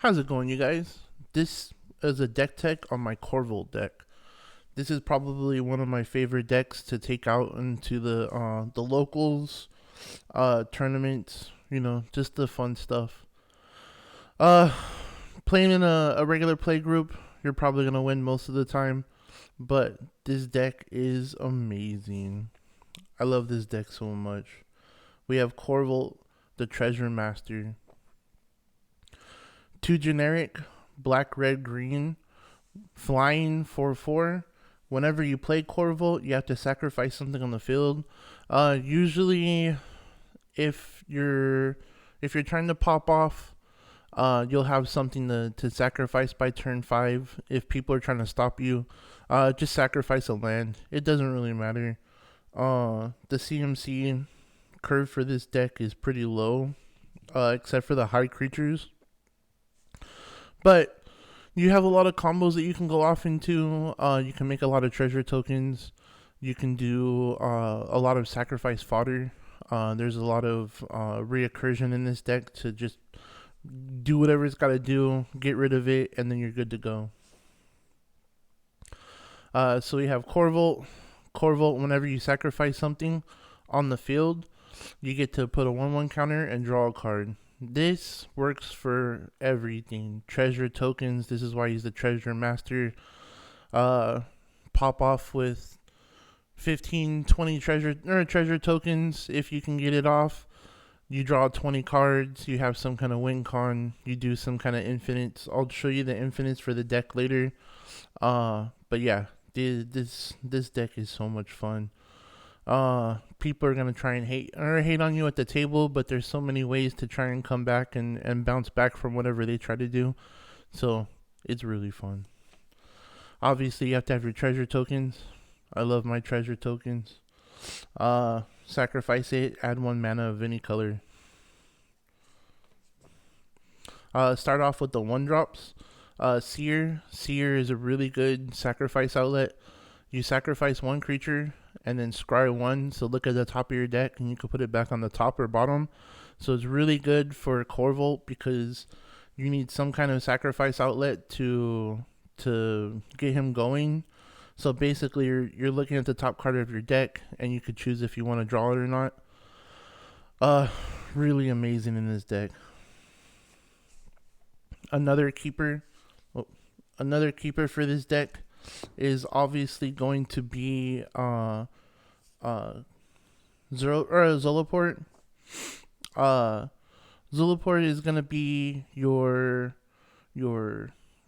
How's it going, you guys? This is a deck tech on my Korvold deck. This is probably one of my favorite decks to take out into the locals, tournaments. Just the fun stuff. Uh, Playing in a regular play group, you're probably gonna win most of the time, but this deck is amazing. I love this deck so much. We have Korvold, the Treasure Master. Two generic, black, red, green, flying 4/4. Whenever you play Korvold, you have to sacrifice something on the field. Usually, if you're if you're trying to pop off, you'll have something to sacrifice by turn 5. If people are trying to stop you, just sacrifice a land. It doesn't really matter. The CMC curve for this deck is pretty low, except for the high creatures. But you have a lot of combos that you can go off into. You can make a lot of treasure tokens. You can do a lot of sacrifice fodder. There's a lot of reoccursion in this deck to just do whatever it's got to do, get rid of it, and then you're good to go. So we have Korvold. Korvold, whenever you sacrifice something on the field, you get to put a 1/1 counter and draw a card. This works for everything. Treasure tokens, this is why he's the treasure master. Pop off with 15, 20 treasure tokens if you can get it off. You draw 20 cards, you have some kind of win con, you do some kind of infinites. I'll show you the infinites for the deck later. But yeah, this deck is so much fun. People are gonna try and hate on you at the table, but there's so many ways to try and come back and bounce back from whatever they try to do. So it's really fun. Obviously, you have to have your treasure tokens. I love my treasure tokens. Sacrifice it, add 1 mana of any color. Start off with the 1-drops. Seer is a really good sacrifice outlet. You sacrifice 1 creature and then scry 1, so look at the top of your deck and you can put it back on the top or bottom. So it's really good for Korvold because you need some kind of sacrifice outlet to get him going. So basically you're looking at the top card of your deck and you could choose if you want to draw it or not. Really amazing in this deck. Another keeper for this deck is obviously going to be Zoloport. Zoloport is gonna be your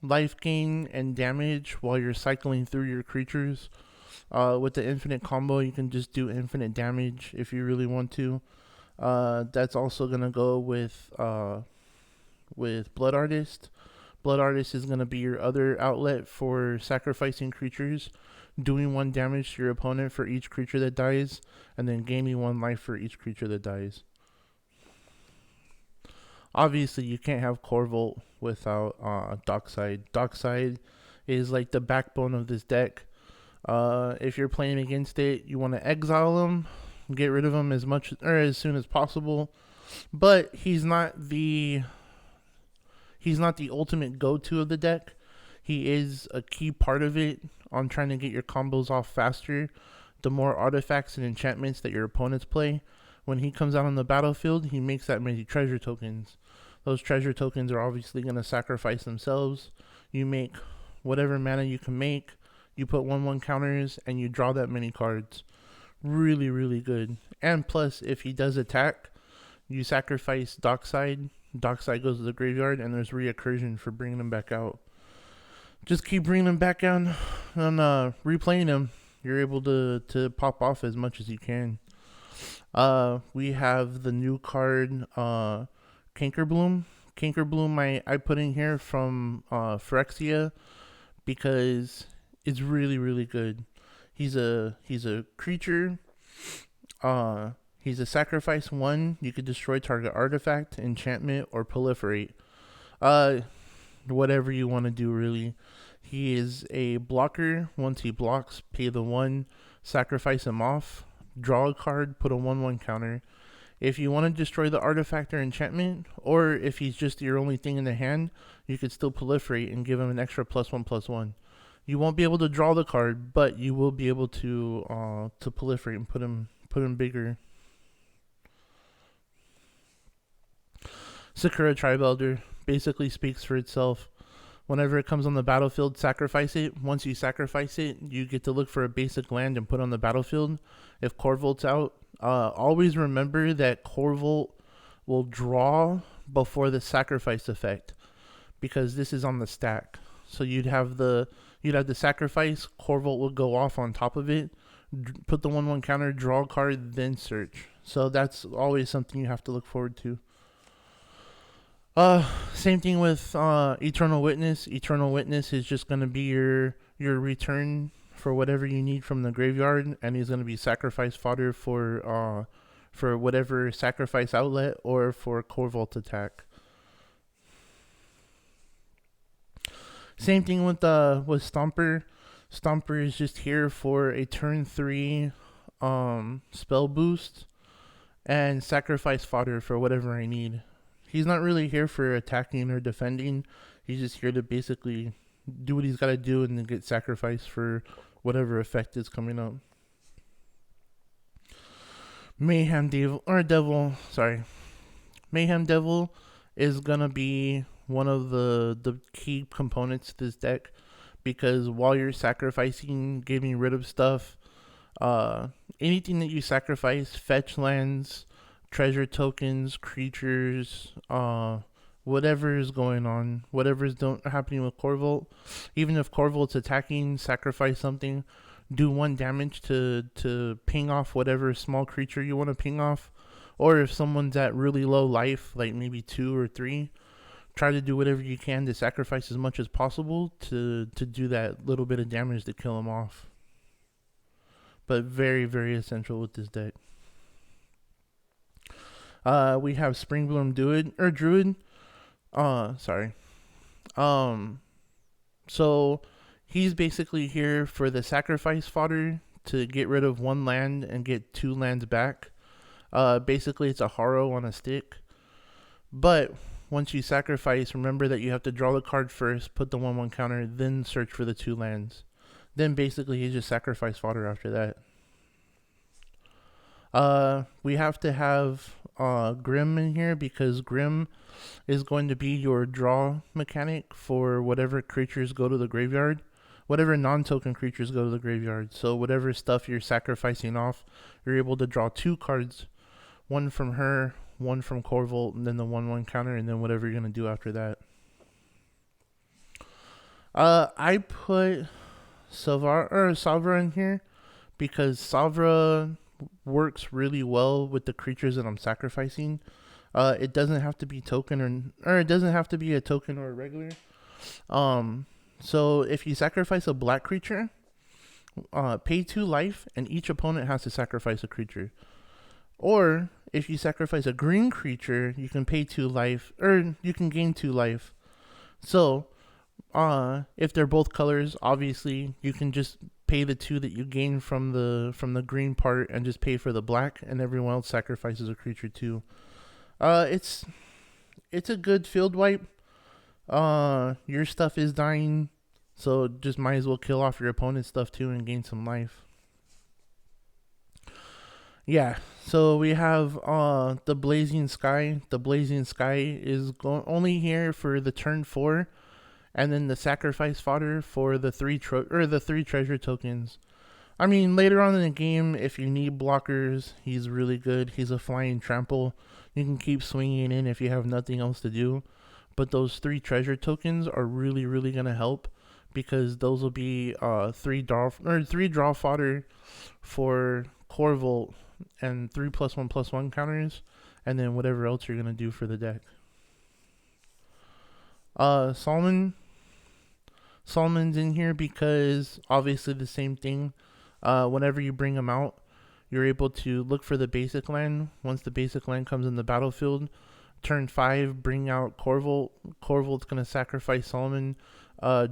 life gain and damage while you're cycling through your creatures. With the infinite combo, you can just do infinite damage if you really want to. That's also gonna go with Blood Artist. Blood Artist is going to be your other outlet for sacrificing creatures, doing 1 damage to your opponent for each creature that dies, and then gaining 1 life for each creature that dies. Obviously, you can't have Korvold without Dockside. Dockside is like the backbone of this deck. If you're playing against it, you want to exile him, get rid of him as soon as possible. But he's not the ultimate go-to of the deck. He is a key part of it on trying to get your combos off faster. The more artifacts and enchantments that your opponents play, when he comes out on the battlefield, he makes that many treasure tokens. Those treasure tokens are obviously going to sacrifice themselves. You make whatever mana you can make. You put 1/1 counters and you draw that many cards. Really, really good. And plus, if he does attack, you sacrifice Dockside. Dockside goes to the graveyard, and there's reoccursion for bringing them back out. Just keep bringing them back down and replaying them. You're able to pop off as much as you can. We have the new card, Cankerbloom. Cankerbloom I put in here from Phyrexia because it's really, really good. He's a creature. He's a sacrifice 1. You could destroy target artifact, enchantment, or proliferate. Whatever you want to do, really. He is a blocker. Once he blocks, pay the 1, sacrifice him off, draw a card, put a 1/1 counter. If you want to destroy the artifact or enchantment, or if he's just your only thing in the hand, you could still proliferate and give him an extra +1/+1. You won't be able to draw the card, but you will be able to proliferate and put him bigger. Sakura Tribe Elder basically speaks for itself. Whenever it comes on the battlefield, sacrifice it. Once you sacrifice it, you get to look for a basic land and put on the battlefield. If Korvold's out, always remember that Korvold will draw before the sacrifice effect, because this is on the stack. So you'd have the sacrifice, Korvold will go off on top of it, put the 1/1 counter, draw a card, then search. So that's always something you have to look forward to. Same thing with Eternal Witness. Eternal Witness is just gonna be your return for whatever you need from the graveyard, and he's gonna be sacrifice fodder for whatever sacrifice outlet or for Korvold attack. Same thing with Stomper. Stomper is just here for a turn 3 spell boost and sacrifice fodder for whatever I need. He's not really here for attacking or defending. He's just here to basically do what he's got to do and then get sacrificed for whatever effect is coming up. Mayhem Devil is gonna be one of the key components to this deck, because while you're sacrificing, getting rid of stuff, anything that you sacrifice, fetch lands, treasure tokens, creatures, whatever is going on, whatever's happening with Korvold, even if Korvold's attacking, sacrifice something, do 1 damage to ping off whatever small creature you want to ping off. Or if someone's at really low life, like maybe 2 or 3, try to do whatever you can to sacrifice as much as possible to do that little bit of damage to kill him off. But very, very essential with this deck. We have Springbloom Druid. So he's basically here for the sacrifice fodder to get rid of 1 land and get 2 lands back. Basically it's a Harrow on a stick. But once you sacrifice, remember that you have to draw the card first, put the 1/1 counter, then search for the 2 lands. Then basically he's just sacrifice fodder after that. We have to have Grim in here, because Grim is going to be your draw mechanic for whatever creatures go to the graveyard, whatever non-token creatures go to the graveyard. So whatever stuff you're sacrificing off, you're able to draw 2 cards, 1 from her, 1 from Korvold, and then the 1/1 counter, and then whatever you're gonna do after that. I put Savra in here because Savra works really well with the creatures that I'm sacrificing. It doesn't have to be token or it doesn't have to be a token or a regular. So if you sacrifice a black creature, pay 2 life, and each opponent has to sacrifice a creature. Or if you sacrifice a green creature, you can pay 2 life, or you can gain 2 life. So if they're both colors, obviously you can just pay the 2 that you gain from the green part and just pay for the black, and everyone else sacrifices a creature too. It's a good field wipe. Your stuff is dying, so just might as well kill off your opponent's stuff too and gain some life. Yeah, so we have the Blazing Sky. The Blazing Sky is only here for the turn 4, and then the sacrifice fodder for the 3 treasure tokens. I mean, later on in the game, if you need blockers, he's really good. He's a flying trample. You can keep swinging in if you have nothing else to do. But those 3 treasure tokens are really, really going to help, because those will be 3 draw fodder for Korvold and 3 +1/+1 counters, and then whatever else you're going to do for the deck. Solomon's in here because obviously the same thing. Whenever you bring him out, you're able to look for the basic land. Once the basic land comes in the battlefield, turn 5, bring out Korvold. Korvold's going to sacrifice Solomon,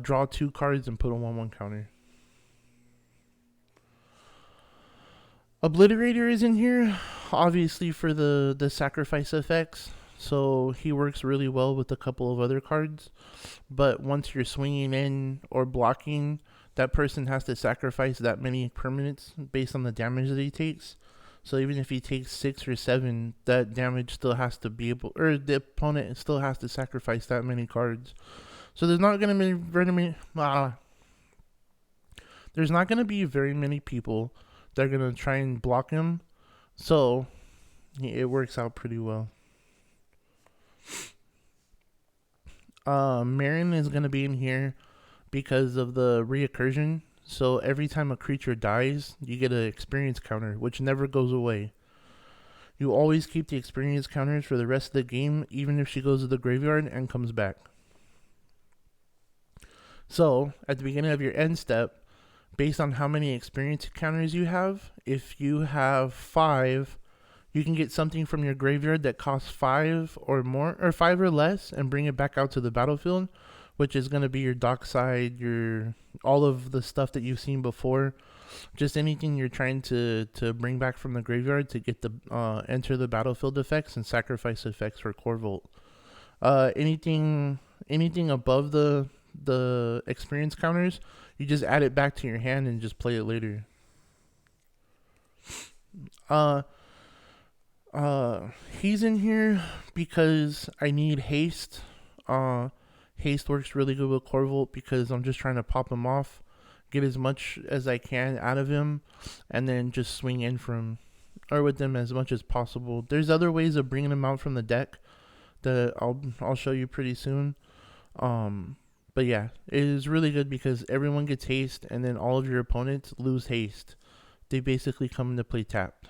draw 2 cards, and put a 1/1 counter. Obliterator is in here, obviously for the sacrifice effects. So he works really well with a couple of other cards. But once you're swinging in or blocking, that person has to sacrifice that many permanents based on the damage that he takes. So even if he takes 6 or 7, that damage still has to be able, or the opponent still has to sacrifice that many cards. So there's not gonna be there's not gonna be very many people that are gonna try and block him. So it works out pretty well. Marin is gonna be in here because of the reoccursion. So every time a creature dies, you get an experience counter, which never goes away. You always keep the experience counters for the rest of the game, even if she goes to the graveyard and comes back. So, at the beginning of your end step, based on how many experience counters you have, if you have 5, you can get something from your graveyard that costs 5 or more, or 5 or less, and bring it back out to the battlefield, which is going to be your dockside, your all of the stuff that you've seen before, just anything you're trying to bring back from the graveyard to get the enter the battlefield effects and sacrifice effects for Korvold. Anything above the experience counters, you just add it back to your hand and just play it later. He's in here because I need haste. Haste works really good with Korvold because I'm just trying to pop him off, get as much as I can out of him, and then just swing in from or with them as much as possible. There's other ways of bringing him out from the deck that I'll show you pretty soon. But yeah, it is really good because everyone gets haste, and then all of your opponents lose haste. They basically come into play tapped.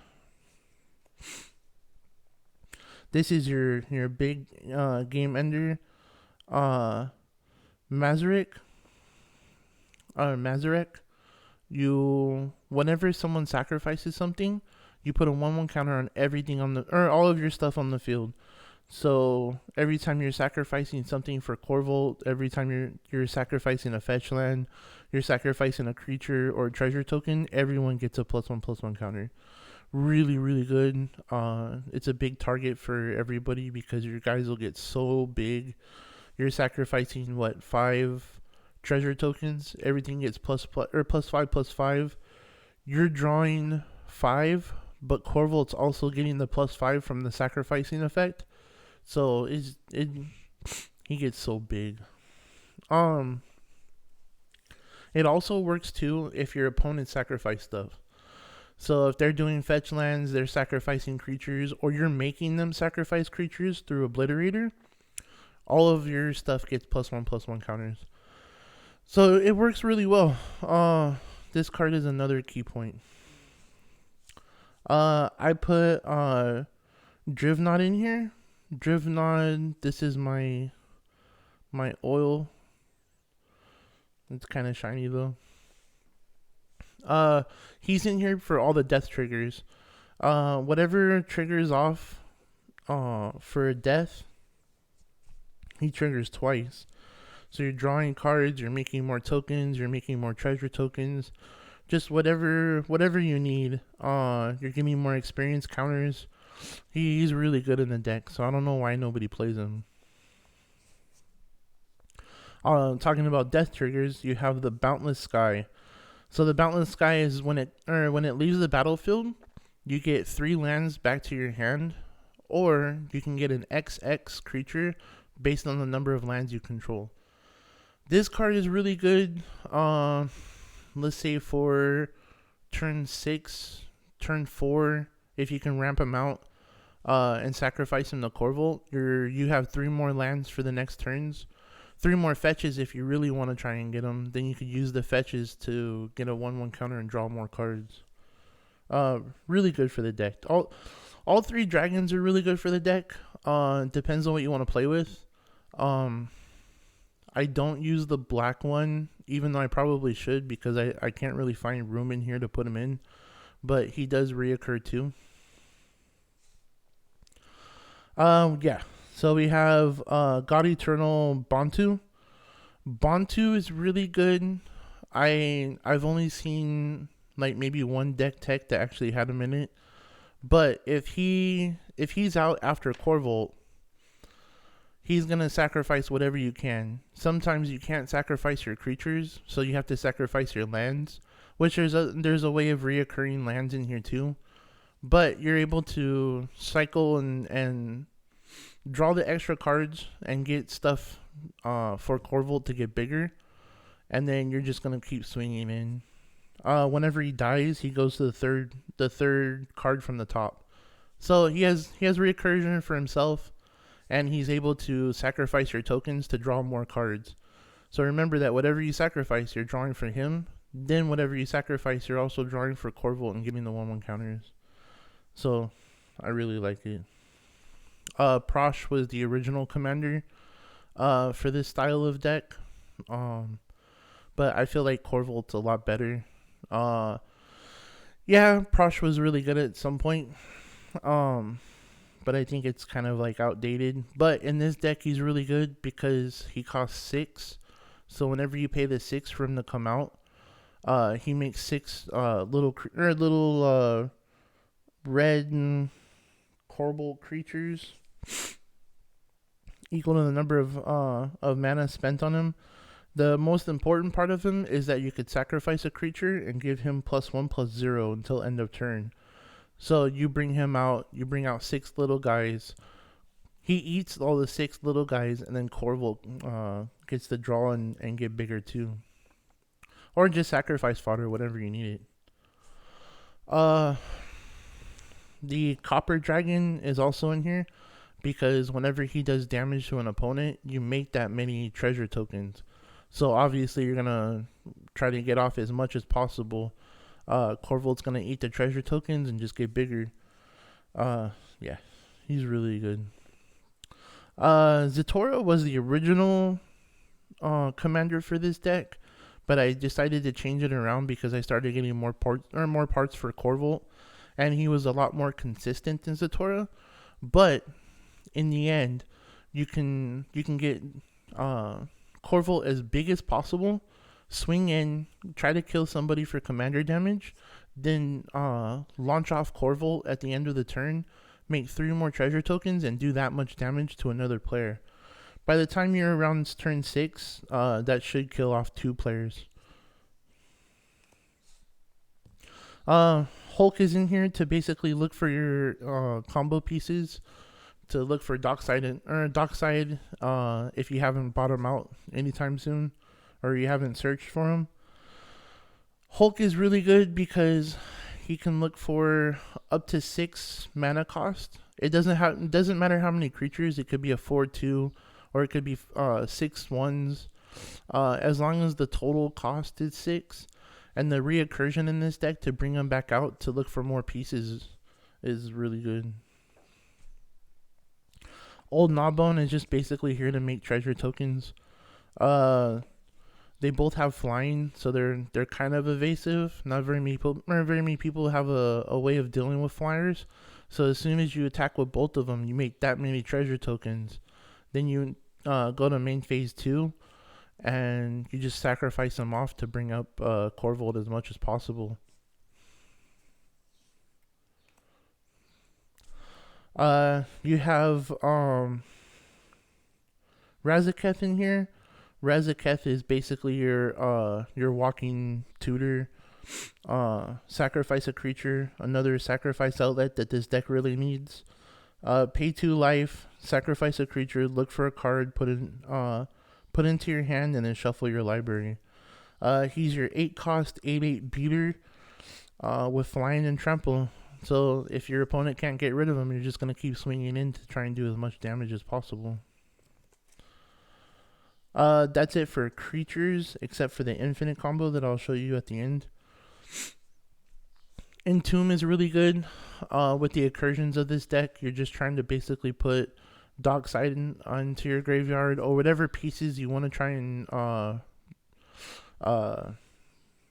This is your big game ender. Mazarek. You, whenever someone sacrifices something, you put a 1/1 counter on everything or all of your stuff on the field. So every time you're sacrificing something for Korvold, every time you're sacrificing a fetch land, you're sacrificing a creature or a treasure token, everyone gets a +1/+1 counter. Really, really good. It's a big target for everybody because your guys will get so big. You're sacrificing 5 treasure tokens. Everything gets +5/+5. You're drawing 5, but Korvold's also getting the +5 from the sacrificing effect. So he gets so big. It also works too if your opponent sacrifice stuff. So if they're doing fetch lands, they're sacrificing creatures, or you're making them sacrifice creatures through Obliterator, all of your stuff gets +1/+1 counters. So it works really well. This card is another key point. I put Drivnod in here. Drivnod, this is my oil. It's kind of shiny though. He's in here for all the death triggers. Whatever triggers off for a death, he triggers twice. So you're drawing cards, you're making more tokens, you're making more treasure tokens, just whatever you need. You're giving more experience counters. He's really good in the deck, so I don't know why nobody plays him. Talking about death triggers, you have the Boundless Sky. So the Boundless Sky is when it leaves the battlefield, you get 3 lands back to your hand, or you can get an XX creature based on the number of lands you control. This card is really good. Let's say for turn 6, turn 4, if you can ramp him out and sacrifice him to Korvold, you have 3 more lands for the next turns. 3 more fetches if you really want to try and get them. Then you could use the fetches to get a 1/1 counter and draw more cards. Really good for the deck. All 3 dragons are really good for the deck. Depends on what you want to play with. I don't use the black one, even though I probably should, because I can't really find room in here to put him in. But he does reoccur too. Yeah. So we have God Eternal Bantu. Bantu is really good. I've only seen like maybe one deck tech that actually had him in it. But if he's out after Korvold, he's gonna sacrifice whatever you can. Sometimes you can't sacrifice your creatures, so you have to sacrifice your lands. Which there's a way of reoccurring lands in here too, but you're able to cycle and draw the extra cards and get stuff for Korvold to get bigger, and then you're just gonna keep swinging in. Whenever he dies, he goes to the third card from the top. So he has recursion for himself, and he's able to sacrifice your tokens to draw more cards. So remember that whatever you sacrifice, you're drawing for him. Then whatever you sacrifice, you're also drawing for Korvold and getting the 1/1 counters. So I really like it. Prosh was the original commander for this style of deck. But I feel like Korvold's a lot better. Yeah, Prosh was really good at some point. But I think it's kind of like outdated. But in this deck, he's really good because he costs 6. So whenever you pay the 6 for him to come out, he makes 6 little red and Korvold creatures equal to the number of mana spent on him. The most important part of him is that you could sacrifice a creature and give him +1/+0 until end of turn. So you bring him out, you bring out 6 little guys. He eats all the 6 little guys, and then Korvold gets to draw and get bigger too. Or just sacrifice fodder, whatever you need it. The Copper Dragon is also in here because whenever he does damage to an opponent, you make that many treasure tokens. So obviously you're going to try to get off as much as possible. Korvold's going to eat the treasure tokens and just get bigger. Yeah, he's really good. Zatora was the original commander for this deck, but I decided to change it around because I started getting more parts for Korvold, and he was a lot more consistent than Zatora. But in the end, you can get Korvold as big as possible, swing in, try to kill somebody for commander damage, then launch off Korvold at the end of the turn, make 3 more treasure tokens, and do that much damage to another player. By the time you're around turn 6, that should kill off 2 players. Hulk is in here to basically look for your combo pieces, to look for Dockside if you haven't bought them out anytime soon, or you haven't searched for them. Hulk is really good because he can look for up to 6 mana cost. It doesn't matter how many creatures. It could be a 4/2, or it could be 6 ones. As long as the total cost is 6, and the reoccursion in this deck to bring them back out to look for more pieces is really good. Old Gnawbone is just basically here to make treasure tokens. They both have flying, so they're kind of evasive. Not very many people have a way of dealing with flyers. So as soon as you attack with both of them, you make that many treasure tokens. Then you go to main phase 2, and you just sacrifice them off to bring up Korvold as much as possible. You have Razaketh in here. Razaketh is basically your walking tutor. Sacrifice a creature, another sacrifice outlet that this deck really needs. Pay 2 life, sacrifice a creature, look for a card, put into your hand, and then shuffle your library. He's your 8 cost 8/8 beater with flying and trample. So if your opponent can't get rid of him, you're just going to keep swinging in to try and do as much damage as possible. That's it for creatures, except for the infinite combo that I'll show you at the end. Entomb is really good. With the incursions of this deck, you're just trying to basically put Dockside onto your graveyard, or whatever pieces you want to try and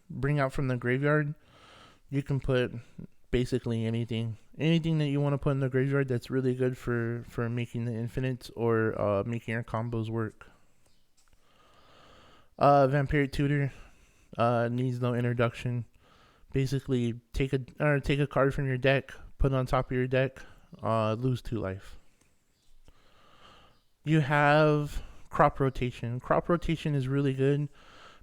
bring out from the graveyard. You can put basically anything that you want to put in the graveyard that's really good for making the infinites or making your combos work. Vampiric Tutor needs no introduction. Basically, take a card from your deck, put it on top of your deck, lose 2 life. You have crop rotation. Crop rotation is really good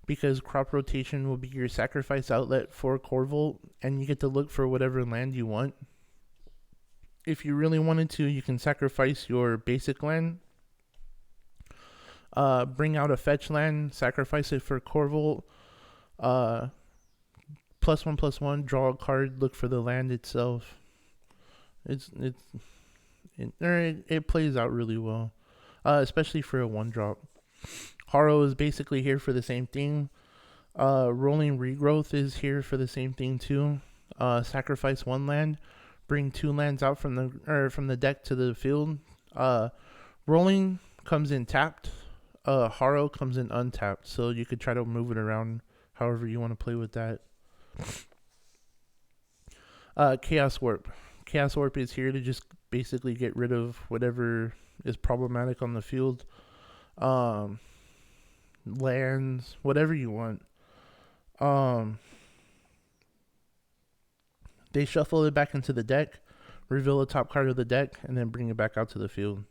because crop rotation will be your sacrifice outlet for Korvold, and you get to look for whatever land you want. If you really wanted to, you can sacrifice your basic land, bring out a fetch land, sacrifice it for Korvold, +1/+1, draw a card, look for the land itself. It plays out really well, especially for a 1-drop. Haro is basically here for the same thing. Rolling Regrowth is here for the same thing too. Sacrifice 1 land, bring 2 lands out from the deck to the field. Rolling comes in tapped. Haro comes in untapped, so you could try to move it around however you want to play with that. Chaos Warp. Chaos Warp is here to just basically get rid of whatever is problematic on the field. Lands, whatever you want. They shuffle it back into the deck, reveal the top card of the deck, and then bring it back out to the field.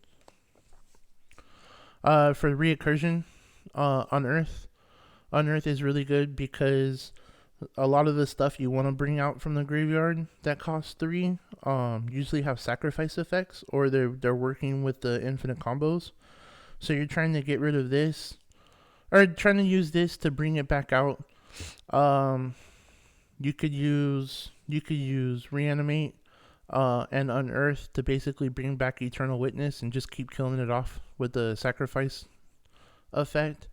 For Recursion, Unearth. Unearth is really good because a lot of the stuff you want to bring out from the graveyard that costs 3 usually have sacrifice effects, or they're working with the infinite combos. So you're trying to get rid of this, or trying to use this to bring it back out. You could use Reanimate and Unearth to basically bring back Eternal Witness and just keep killing it off with the sacrifice effect.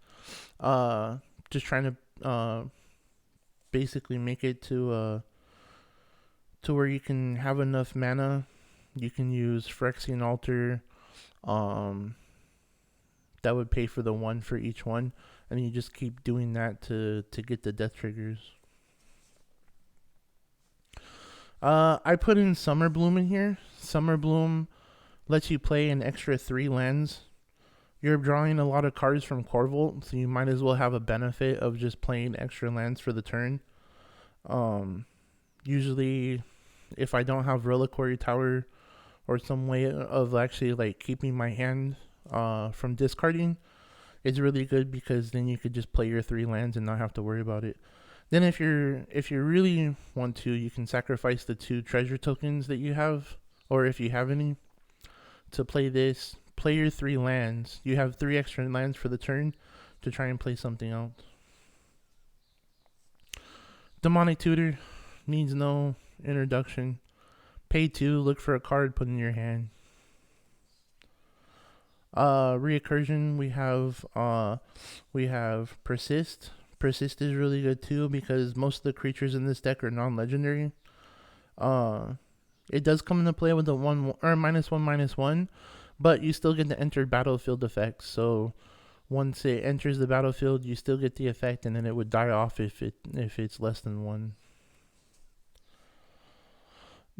Just trying to basically make it to where you can have enough mana. You can use Phyrexian Altar. That would pay for the 1 for each one, and you just keep doing that to get the death triggers. I put in Summer Bloom in here. Summer Bloom lets you play an extra 3 lands. You're drawing a lot of cards from Korvold, so you might as well have a benefit of just playing extra lands for the turn. Usually, if I don't have Reliquary Tower or some way of actually like keeping my hand from discarding, it's really good because then you could just play your 3 lands and not have to worry about it. Then if you really want to, you can sacrifice the 2 treasure tokens that you have, or if you have any, to play this. Play your 3 lands. You have 3 extra lands for the turn to try and play something else. Demonic Tutor needs no introduction. Pay 2, look for a card, put in your hand. Recursion, we have Persist. Persist is really good too because most of the creatures in this deck are non-legendary. It does come into play with the -1/-1, but you still get to enter battlefield effects. So once it enters the battlefield, you still get the effect, and then it would die off if it's less than 1.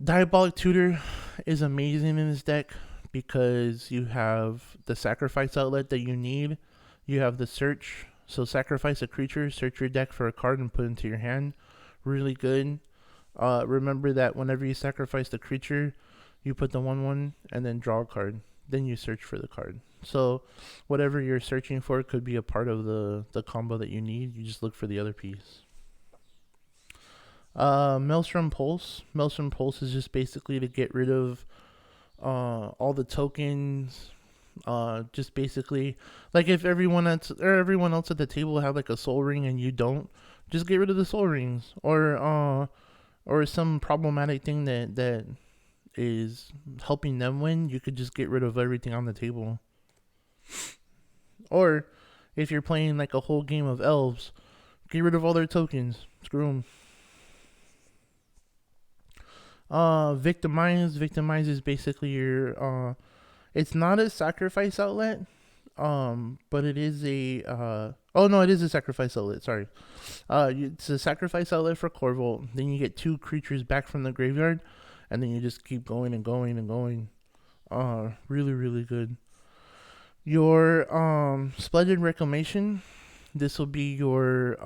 Diabolic Tutor is amazing in this deck because you have the sacrifice outlet that you need. You have the search. So sacrifice a creature, search your deck for a card, and put it into your hand. Really good. Remember that whenever you sacrifice the creature, you put the 1/1 and then draw a card. Then you search for the card. So whatever you're searching for could be a part of the combo that you need. You just look for the other piece. Maelstrom Pulse. Maelstrom Pulse is just basically to get rid of all the tokens. Just basically, like if everyone else at the table have like a soul ring and you don't, just get rid of the soul rings, or some problematic thing that is helping them win. You could just get rid of everything on the table. Or if you're playing like a whole game of elves, get rid of all their tokens. Screw them. Victimize. Victimize is basically your it's not a sacrifice outlet, but it is a it is a sacrifice outlet. Sorry, it's a sacrifice outlet for Korvold. Then you get 2 creatures back from the graveyard, and then you just keep going and going and going. Really, really good. Your Splendid Reclamation. This will be your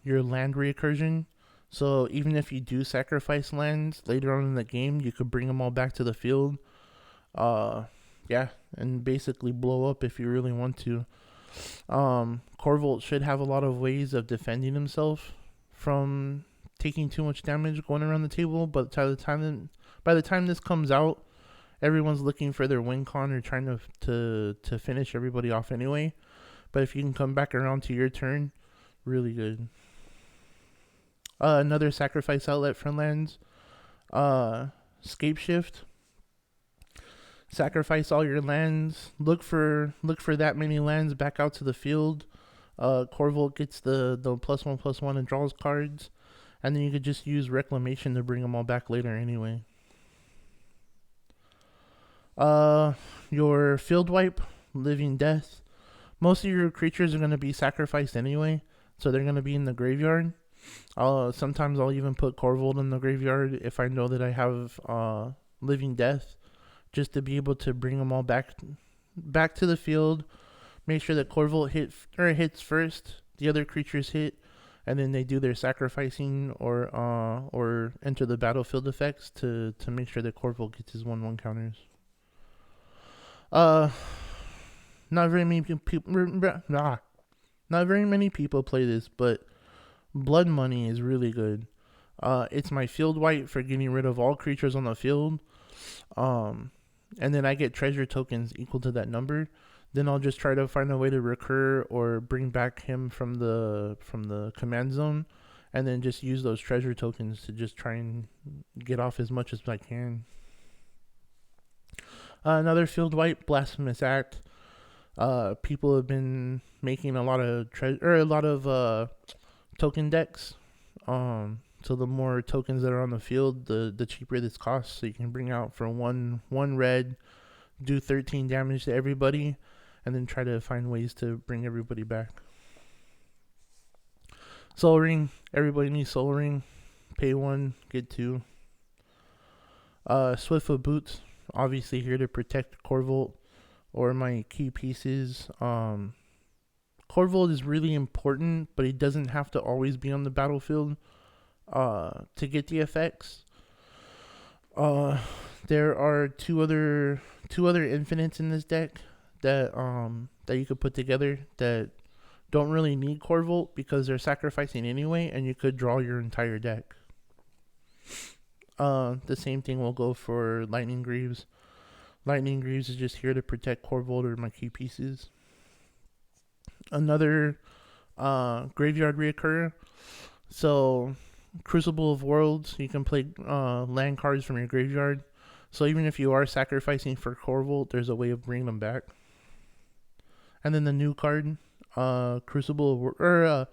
land recursion. So even if you do sacrifice lands later on in the game, you could bring them all back to the field. Uh, yeah, and basically blow up if you really want to. Korvold should have a lot of ways of defending himself from taking too much damage going around the table. But by the time this comes out, everyone's looking for their win con or trying to finish everybody off anyway. But if you can come back around to your turn, really good. Another sacrifice outlet for lands. Scape shift. Sacrifice all your lands. Look for that many lands back out to the field. Korvold gets the +1/+1 and draws cards, and then you could just use Reclamation to bring them all back later anyway. Your field wipe, Living Death. Most of your creatures are going to be sacrificed anyway, so they're going to be in the graveyard. Sometimes I'll even put Korvold in the graveyard if I know that I have Living Death, just to be able to bring them all back to the field. Make sure that Korvold hits first, the other creatures hit, and then they do their sacrificing or enter the battlefield effects to make sure that Korvold gets his 1/1 counters. Not very many people play this, but Blood Money is really good. It's my field wipe for getting rid of all creatures on the field. And then I get treasure tokens equal to that number. Then I'll just try to find a way to recur or bring back him from the command zone, and then just use those treasure tokens to just try and get off as much as I can. Another field wipe, Blasphemous Act. People have been making a lot of token decks. So the more tokens that are on the field, the cheaper this costs. So you can bring out for one red, do 13 damage to everybody, and then try to find ways to bring everybody back. Soul Ring. Everybody needs Soul Ring. Pay 1, get 2. Swiftfoot Boots. Obviously here to protect Korvold or my key pieces. Korvold is really important, but he doesn't have to always be on the battlefield to get the effects. There are two other infinites in this deck that you could put together that don't really need Korvold because they're sacrificing anyway, and you could draw your entire deck. The same thing will go for Lightning Greaves. Lightning Greaves is just here to protect Korvold or my key pieces. Another graveyard reoccur. So Crucible of Worlds, you can play land cards from your graveyard. So even if you are sacrificing for Korvold, there's a way of bringing them back. And then the new card, Crucible of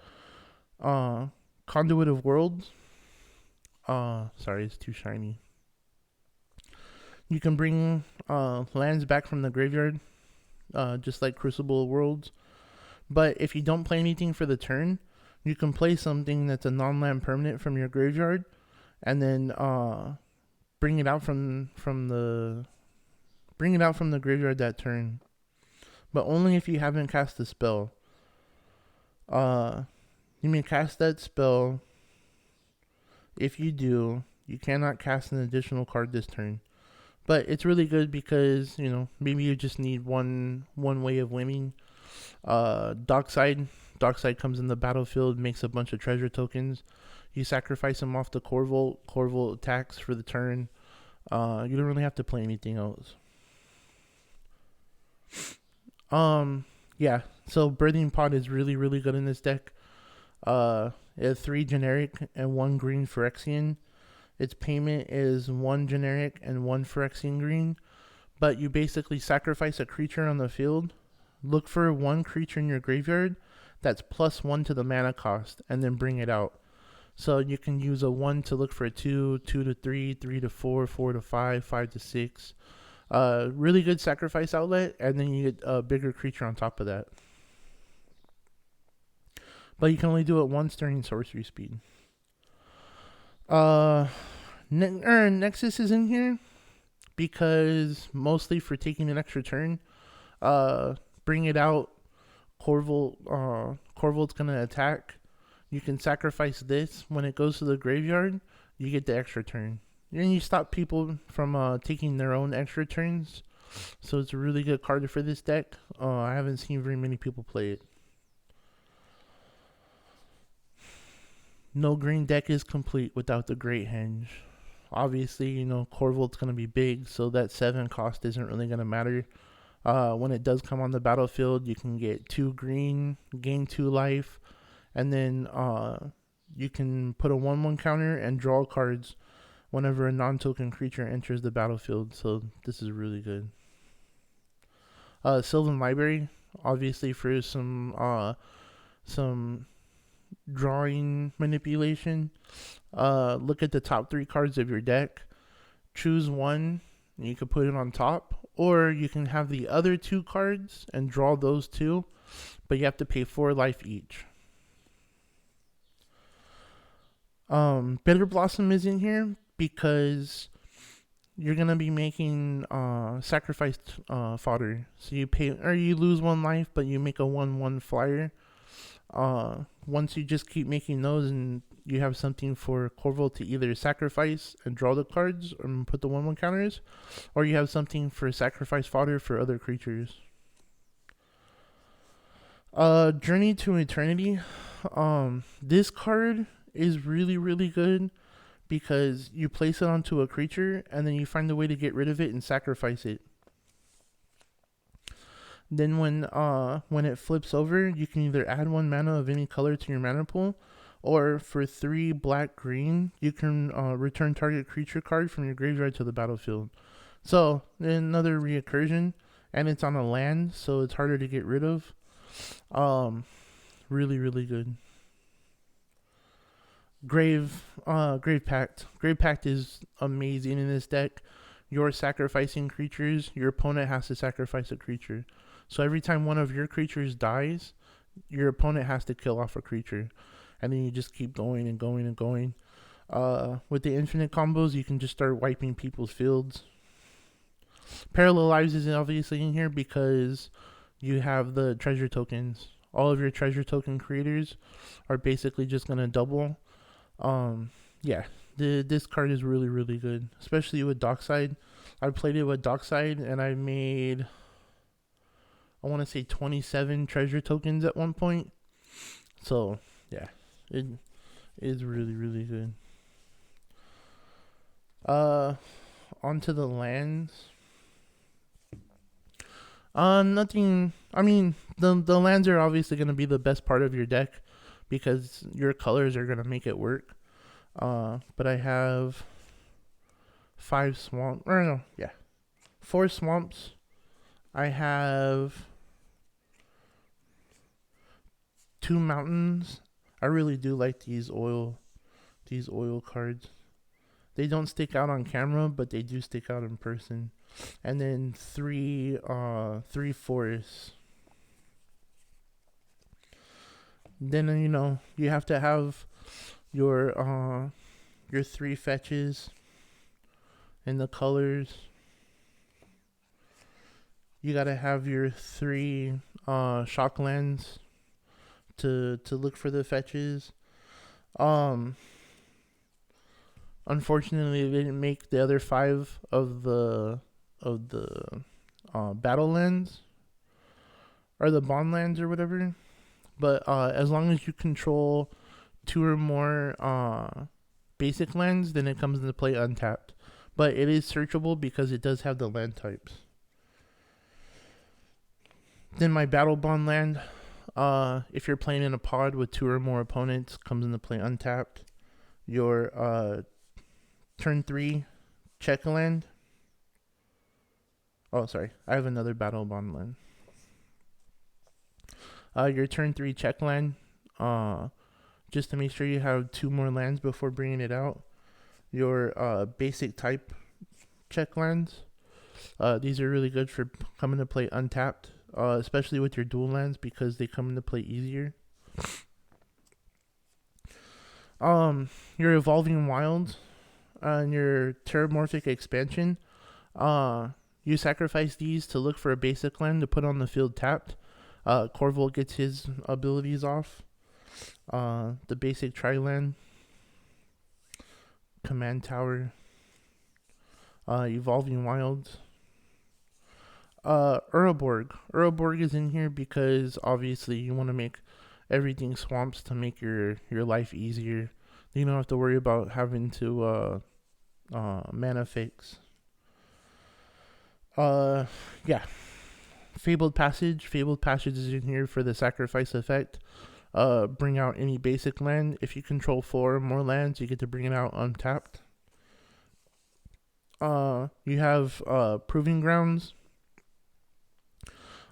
Conduit of Worlds. Sorry, it's too shiny. You can bring lands back from the graveyard, just like Crucible of Worlds. But if you don't play anything for the turn, you can play something that's a non-land permanent from your graveyard, and then bring it out from the graveyard that turn. But only if you haven't cast a spell. You may cast that spell. If you do, you cannot cast an additional card this turn. But it's really good because, maybe you just need one way of winning. Dockside comes in the battlefield, makes a bunch of treasure tokens. You sacrifice them off to Korvold. Korvold attacks for the turn. You don't really have to play anything else. Yeah. So Birthing Pod is really, really good in this deck. It has 3 generic and 1 green Phyrexian. Its payment is 1 generic and 1 Phyrexian green. But you basically sacrifice a creature on the field. Look for 1 creature in your graveyard that's +1 to the mana cost, and then bring it out. So you can use a 1 to look for a 2, 2 to 3, 3 to 4, 4 to 5, 5 to 6. Really good sacrifice outlet, and then you get a bigger creature on top of that. But you can only do it once during sorcery speed. Nexus is in here because mostly for taking an extra turn. Bring it out. Korvold's gonna attack. you can sacrifice this. When it goes to the graveyard, you get the extra turn. And you stop people from taking their own extra turns. So it's a really good card for this deck. I haven't seen very many people play it. No green deck is complete without the Great Henge. Obviously, you know, Korvold's going to be big, so that 7 cost isn't really going to matter. When it does come on the battlefield, you can get 2 green, gain 2 life, and then you can put a 1/1 counter and draw cards whenever a non-token creature enters the battlefield. So this is really good. Sylvan Library, obviously for some drawing manipulation. Look at the top 3 cards of your deck. Choose one, and you can put it on top. Or you can have the other 2 cards and draw those 2, but you have to pay 4 life each. Bitter Blossom is in here because you're gonna be making sacrificed fodder. So you pay, or you lose 1 life, but you make a 1/1 flyer. Once you just keep making those, and you have something for Korvold to either sacrifice and draw the cards and put the 1/1 counters, or you have something for sacrifice fodder for other creatures. Journey to Eternity. This card is really, really good because you place it onto a creature and then you find a way to get rid of it and sacrifice it. Then when it flips over, you can either add 1 mana of any color to your mana pool, or for 3 black green, you can return target creature card from your graveyard to the battlefield. So another recursion, and it's on a land, so it's harder to get rid of. Really, really good. Grave Pact. Grave Pact is amazing in this deck. You're sacrificing creatures. Your opponent has to sacrifice a creature. So every time one of your creatures dies, your opponent has to kill off a creature. And then you just keep going and going and going. With the infinite combos, you can just start wiping people's fields. Parallel Lives is obviously in here because you have the treasure tokens. All of your treasure token creators are basically just going to double. Yeah, this card is really, really good, especially with Dockside. I played it with Dockside and I made, I want to say 27 treasure tokens at one point. So yeah, it is really, really good. Onto the lands. Nothing. I mean, the lands are obviously going to be the best part of your deck because your colors are going to make it work. But I have 4 swamps. I have 2 mountains. I really do like these oil cards. They don't stick out on camera, but they do stick out in person. And then 3 forests. Then you have to have your 3 fetches and the colors. You gotta have your 3 shock lands to look for the fetches. Unfortunately, they didn't make the other 5 of the battle lands or the bond lands or whatever. But as long as you control 2 or more basic lands, then it comes into play untapped. But it is searchable because it does have the land types. Then my battle bond land, if you're playing in a pod with 2 or more opponents, comes into play untapped. Your turn 3 check land. Oh, sorry. I have another battle bond land. Your turn 3 check land. Just to make sure you have 2 more lands before bringing it out. Your basic type check lands. These are really good for coming to play untapped. Especially with your dual lands because they come into play easier. Your Evolving Wilds and your Terramorphic Expansion. You sacrifice these to look for a basic land to put on the field tapped. Korvold gets his abilities off. The basic tri-land, command tower, evolving wilds. Uroborg is in here because obviously you want to make everything swamps to make your life easier. You don't have to worry about having to mana fix. Yeah. Fabled Passage. Fabled Passage is in here for the sacrifice effect. Bring out any basic land. If you control 4 or more lands, you get to bring it out untapped. You have Proving Grounds.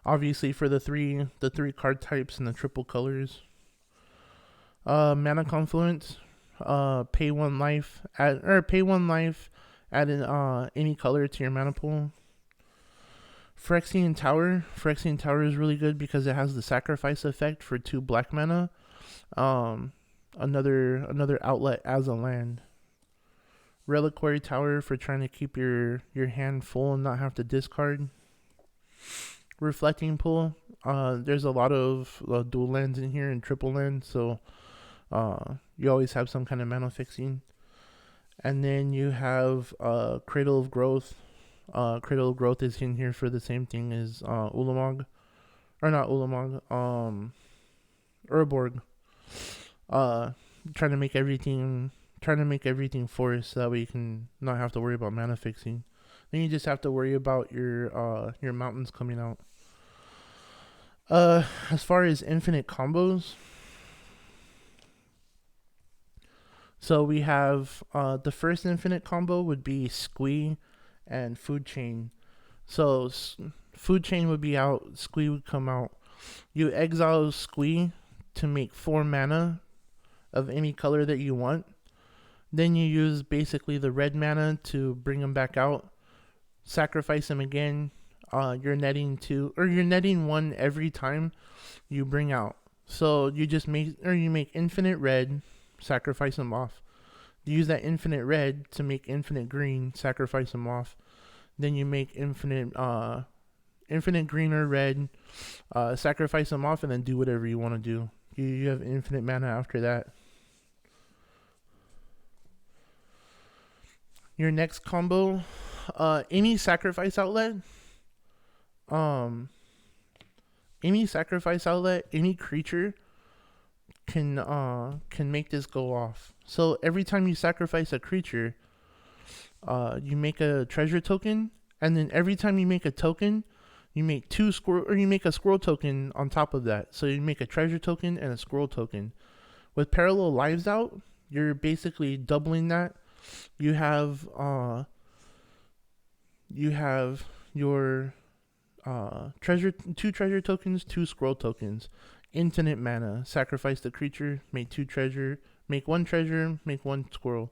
Obviously for the three card types and the triple colors. Mana Confluence. Pay 1 life. Pay 1 life. Add in any color to your mana pool. Phyrexian Tower. Phyrexian Tower is really good because it has the sacrifice effect for 2 black mana. Another outlet as a land. Reliquary Tower for trying to keep your hand full and not have to discard. Reflecting Pool. There's a lot of dual lands in here and triple lands, so you always have some kind of mana fixing. And then you have Cradle of Growth. Cradle of Growth is in here for the same thing as Ulamog. Or not Ulamog. Urborg. Trying to make everything forest so that way you can not have to worry about mana fixing. Then you just have to worry about your mountains coming out. As far as infinite combos, so we have the first infinite combo would be Squee and Food Chain. So Food Chain would be out, Squee would come out. You exile Squee to make 4 mana of any color that you want. Then you use basically the red mana to bring them back out. Sacrifice them again. You're netting 1 every time you bring out. So you make infinite red, sacrifice them off. You use that infinite red to make infinite green, sacrifice them off. Then you make infinite green or red, sacrifice them off, and then do whatever you want to do. You have infinite mana after that. Your next combo, any sacrifice outlet, any creature can make this go off. So every time you sacrifice a creature, you make a treasure token, and then every time you make a token, you make a squirrel token on top of that. So you make a treasure token and a squirrel token. With Parallel Lives out, you're basically doubling that. You have your 2 treasure tokens, 2 scroll tokens, infinite mana. Sacrifice the creature, make 2 treasure, make 1 treasure, make 1 squirrel.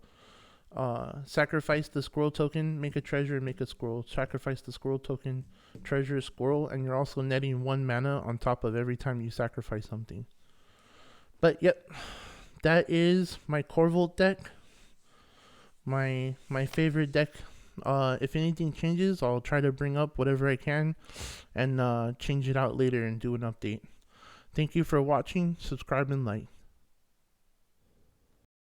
Sacrifice the squirrel token, make a treasure, make a squirrel. Sacrifice the squirrel token, treasure, squirrel, and you're also netting 1 mana on top of every time you sacrifice something. But yep, that is my Korvold deck. My favorite deck. If anything changes, I'll try to bring up whatever I can and change it out later and do an update. Thank you for watching. Subscribe and like.